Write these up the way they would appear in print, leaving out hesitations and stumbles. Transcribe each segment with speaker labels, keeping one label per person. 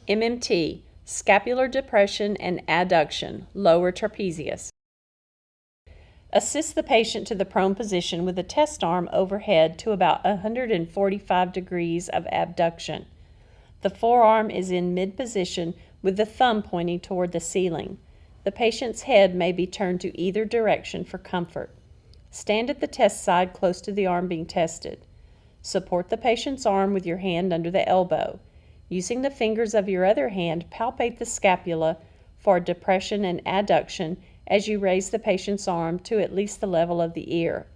Speaker 1: MMT, scapular depression and adduction, lower trapezius. Assist the patient to the prone position with the test arm overhead to about 145 degrees of abduction. The forearm is in mid-position with the thumb pointing toward the ceiling. The patient's head may be turned to either direction for comfort. Stand at the test side close to the arm being tested. Support the patient's arm with your hand under the elbow. Using the fingers of your other hand, palpate the scapula for depression and adduction as you raise the patient's arm to at least the level of the ear.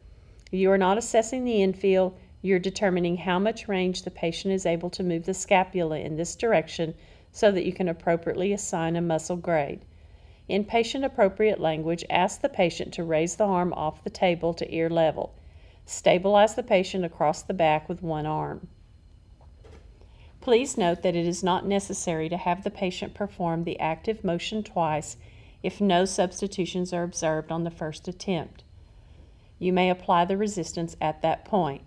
Speaker 1: You are not assessing the infield, you're determining how much range the patient is able to move the scapula in this direction so that you can appropriately assign a muscle grade. In patient-appropriate language, ask the patient to raise the arm off the table to ear level. Stabilize the patient across the back with one arm. Please note that it is not necessary to have the patient perform the active motion twice if no substitutions are observed on the first attempt. You may apply the resistance at that point.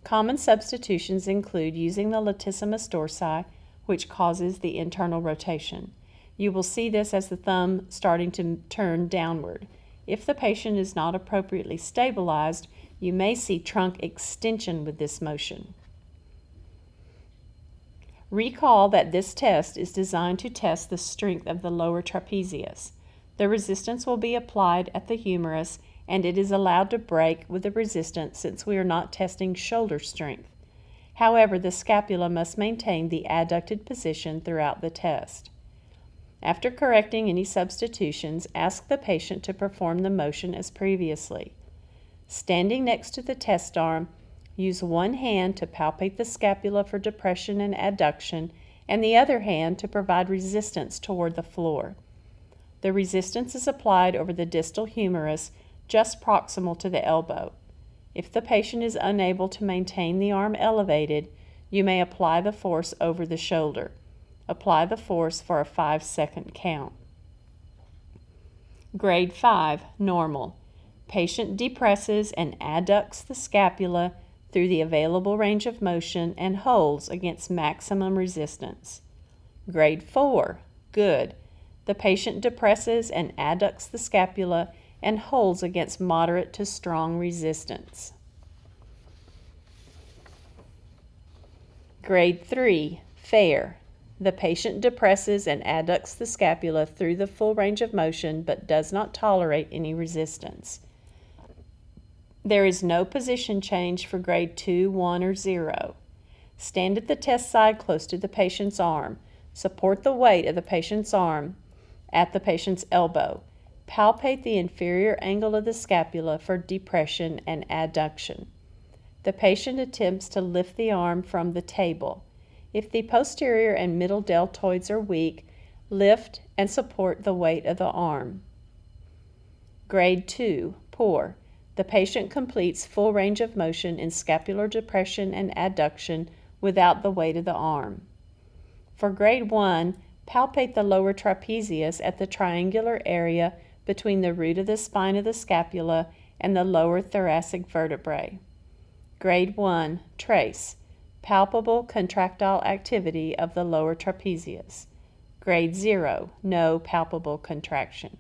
Speaker 1: Common substitutions include using the latissimus dorsi, which causes the internal rotation. You will see this as the thumb starting to turn downward. If the patient is not appropriately stabilized, you may see trunk extension with this motion. Recall that this test is designed to test the strength of the lower trapezius. The resistance will be applied at the humerus, and it is allowed to break with the resistance since we are not testing shoulder strength. However, the scapula must maintain the adducted position throughout the test. After correcting any substitutions, ask the patient to perform the motion as previously. Standing next to the test arm, use one hand to palpate the scapula for depression and adduction, and the other hand to provide resistance toward the floor. The resistance is applied over the distal humerus, just proximal to the elbow. If the patient is unable to maintain the arm elevated, you may apply the force over the shoulder. Apply the force for a 5-second count. Grade 5, normal. Patient depresses and adducts the scapula through the available range of motion and holds against maximum resistance. Grade 4, good. The patient depresses and adducts the scapula and holds against moderate to strong resistance. Grade 3, fair. The patient depresses and adducts the scapula through the full range of motion but does not tolerate any resistance. There is no position change for grade 2, 1, or 0. Stand at the test side close to the patient's arm. Support the weight of the patient's arm at the patient's elbow. Palpate the inferior angle of the scapula for depression and adduction. The patient attempts to lift the arm from the table. If the posterior and middle deltoids are weak, lift and support the weight of the arm. Grade 2, poor. The patient completes full range of motion in scapular depression and adduction without the weight of the arm. For grade 1, palpate the lower trapezius at the triangular area between the root of the spine of the scapula and the lower thoracic vertebrae. Grade 1, trace. Palpable contractile activity of the lower trapezius. Grade 0, no palpable contraction.